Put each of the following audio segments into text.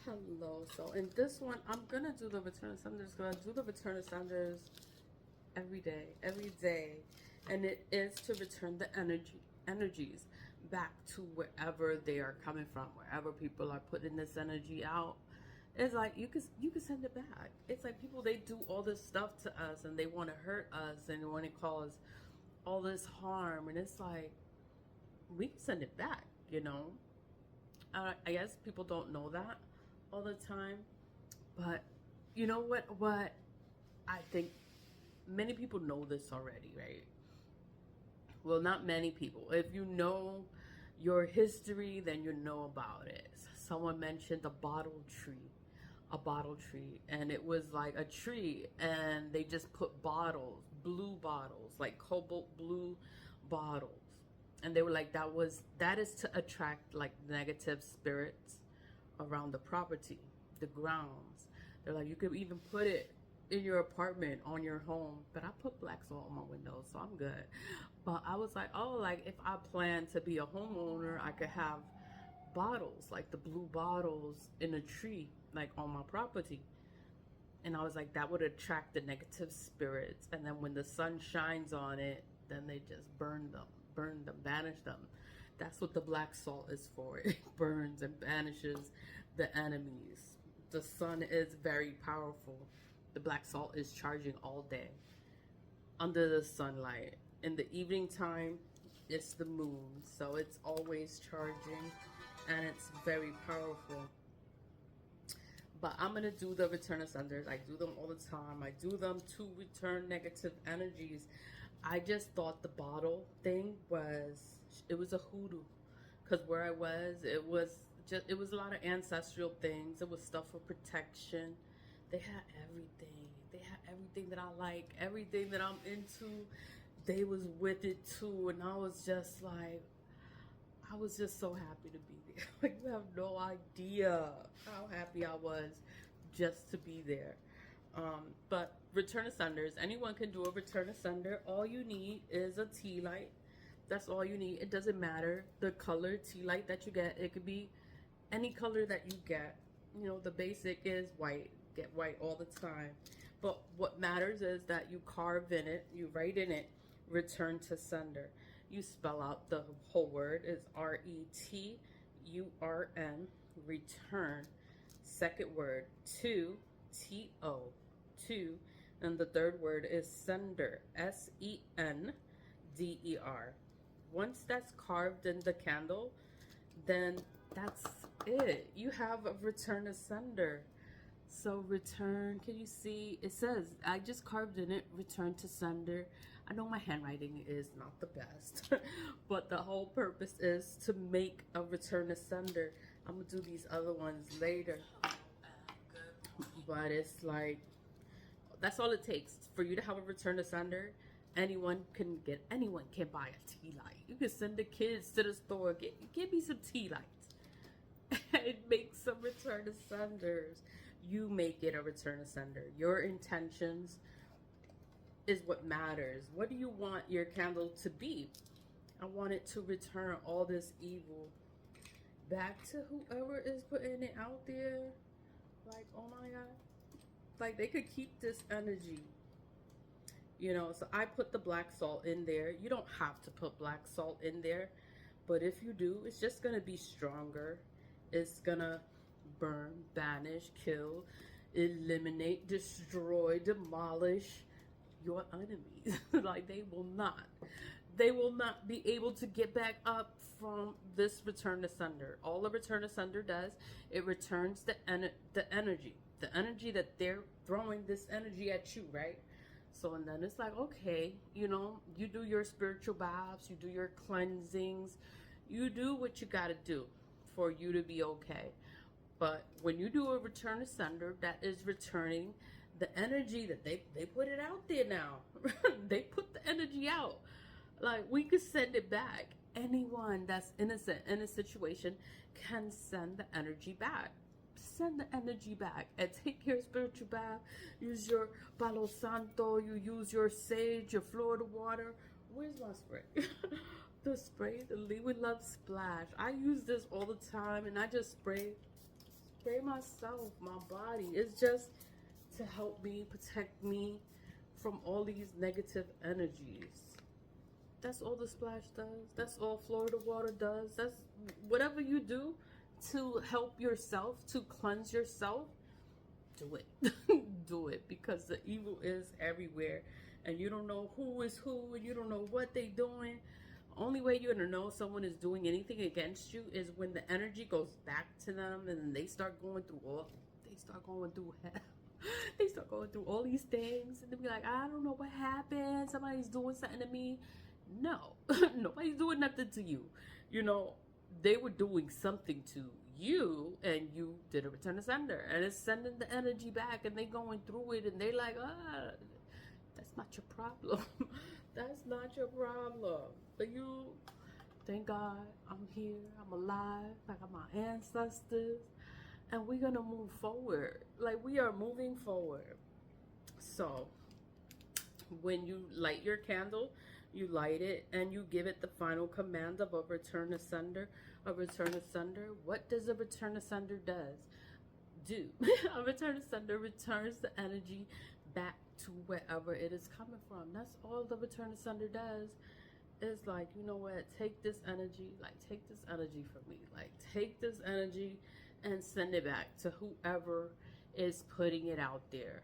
Hello. So in this one, I'm gonna do the return of Sundays. Gonna do the return of Sundays every day, and it is to return the energies back to wherever they are coming from, wherever people are putting this energy out. It's like you can send it back. It's like people, they do all this stuff to us and they want to hurt us and want to cause all this harm, and it's like we can send it back. I guess people don't know that all the time, but you know what I think many people know this already, right? Well, not many people. If you know your history, then you know about it. Someone mentioned a bottle tree, and it was like a tree, and they just put blue bottles, like cobalt blue bottles. And they were like, that is to attract like negative spirits around the property, the grounds. They're like, you could even put it in your apartment, on your home. But I put black salt on my windows, so I'm good. But I was like, oh, like if I plan to be a homeowner, I could have bottles, like the blue bottles in a tree, like on my property. And I was like, that would attract the negative spirits. And then when the sun shines on it, then they just burn them, banish them. That's what the black salt is for. It burns and banishes the enemies. The sun is very powerful. The black salt is charging all day under the sunlight. In the evening time, it's the moon. So it's always charging and it's very powerful. But I'm going to do the return of senders. I do them all the time. I do them to return negative energies. I just thought the bottle thing it was a hoodoo. Because where I was, it was a lot of ancestral things. It was stuff for protection. They had everything. They had everything that I like, everything that I'm into. They was with it too. And I was just like, I was just so happy to be there. Like, you have no idea how happy I was just to be there. But return of senders, anyone can do a return of sender. All you need is a tea light. That's all you need. It doesn't matter the color tea light that you get. It could be any color that you get. The basic is white. Get white all the time. But what matters is that you carve in it, you write in it, return to sender. You spell out the whole word is RETURN, return. Second word, TO, and the third word is sender, SENDER. Once that's carved in the candle, then that's it. You have a return to sender. So return, can you see? It says, I just carved in it, return to sender. I know my handwriting is not the best, but the whole purpose is to make a return to sender. I'm gonna do these other ones later. But it's like, that's all it takes for you to have a return to sender. Anyone can buy a tea light. You can send the kids to the store, give me some tea lights. And make some return to senders. You make it a return to sender. Your intentions is what matters. What do you want your candle to be? I want it to return all this evil back to whoever is putting it out there. Like, oh my God. Like, they could keep this energy. So I put the black salt in there. You don't have to put black salt in there. But if you do, it's just going to be stronger. It's gonna burn, banish, kill, eliminate, destroy, demolish your enemies. Like, they will not be able to get back up from this return to sender. All a return to sender does, it returns the energy that they're throwing this energy at you, right? So, and then it's like, okay, you do your spiritual baths, you do your cleansings, you do what you gotta do for you to be okay. But when you do a return to sender, that is returning the energy that they put it out there now. They put the energy out. Like, we could send it back. Anyone that's innocent in a situation can send the energy back. Send the energy back and take your spiritual bath. Use your Palo Santo. You use your sage, your Florida water. Where's my spray? The spray, the Lee We Love Splash. I use this all the time, and I just spray spray myself, my body. It's just to help me, protect me from all these negative energies. That's all the splash does. That's all Florida water does. That's whatever you do to help yourself, to cleanse yourself, do it. Do it, because the evil is everywhere and you don't know who is who and you don't know what they doing. Only way you're gonna know someone is doing anything against you is when the energy goes back to them and they start going through hell. They start going through all these things and they be like, I don't know what happened. Somebody's doing something to me. No, nobody's doing nothing to you. You know, they were doing something to you and you did a return to sender and it's sending the energy back and they going through it and they like, that's not your problem. That's not your problem. But you, thank God, I'm here, I'm alive, I got my ancestors, and we're gonna move forward. Like, we are moving forward. So when you light your candle, you light it and you give it the final command of a return to sender. A return to sender. What does a return to sender do? A return to sender returns the energy back to wherever it is coming from. That's all the return to sender does. It's like, you know what, take this energy, like take this energy from me, like take this energy and send it back to whoever is putting it out there.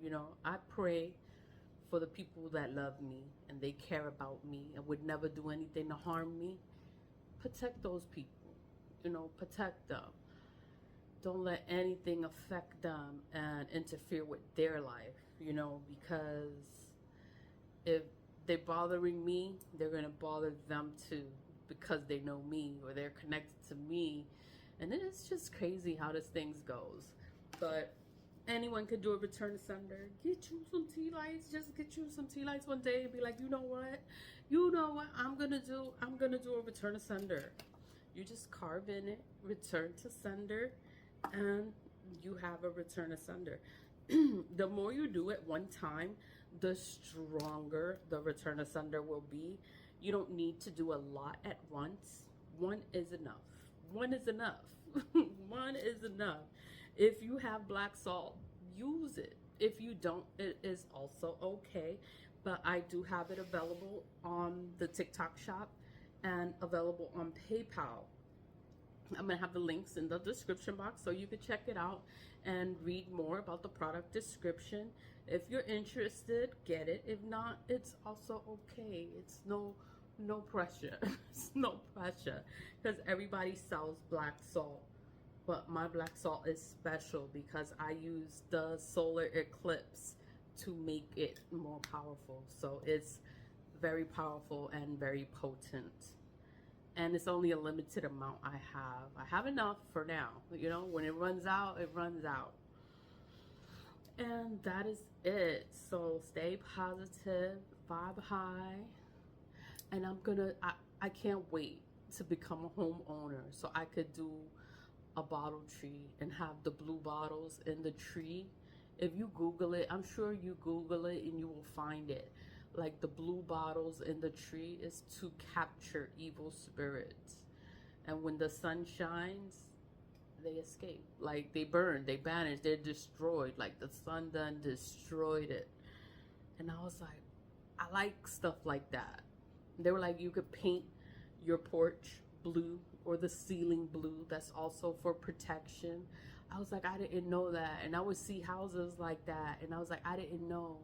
You know, I pray for the people that love me and they care about me and would never do anything to harm me. Protect those people, you know, protect them. Don't let anything affect them and interfere with their life, you know, because if they're bothering me, they're going to bother them too, because they know me or they're connected to me. And it's just crazy how this thing goes. But anyone could do a return to sender. Get you some tea lights. Just get you some tea lights one day and be like, you know what? I'm gonna do a return to sender. You just carve in it, return to sender, and you have a return to sender. The more you do it one time, the stronger the return to sender will be. You don't need to do a lot at once. One is enough. One is enough. One is enough. If you have black salt, use it. If you don't, it is also okay. But I do have it available on the TikTok shop and available on PayPal. I'm going to have the links in the description box so you can check it out and read more about the product description. If you're interested, get it. If not, it's also okay. It's no pressure. It's no pressure, because everybody sells black salt. But my black salt is special because I use the solar eclipse to make it more powerful. So it's very powerful and very potent. And it's only a limited amount I have. I have enough for now. You know, when it runs out, it runs out. And that is it. So stay positive, vibe high. And I can't wait to become a homeowner so I could do a bottle tree and have the blue bottles in the tree. If you Google it, I'm sure you Google it and you will find it. Like, the blue bottles in the tree is to capture evil spirits. And when the sun shines, they escape. Like, they burn, they banish, they're destroyed. Like, the sun done destroyed it. And I was like, I like stuff like that. They were like, you could paint your porch blue or the ceiling blue. That's also for protection. I was like, I didn't know that. And I would see houses like that. And I was like, I didn't know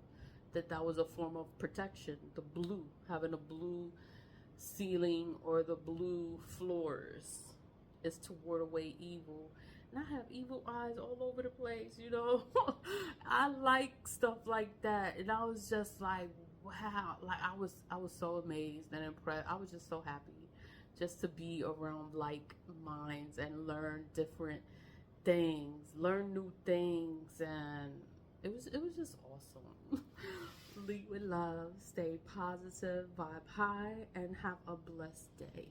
that was a form of protection. The blue, having a blue ceiling or the blue floors is to ward away evil. And I have evil eyes all over the place, you know. I like stuff like that. And I was just like, wow. Like, I was so amazed and impressed. I was just so happy just to be around like minds and learn different things, learn new things, and it was just awesome. Lead with love, stay positive, vibe high, and have a blessed day.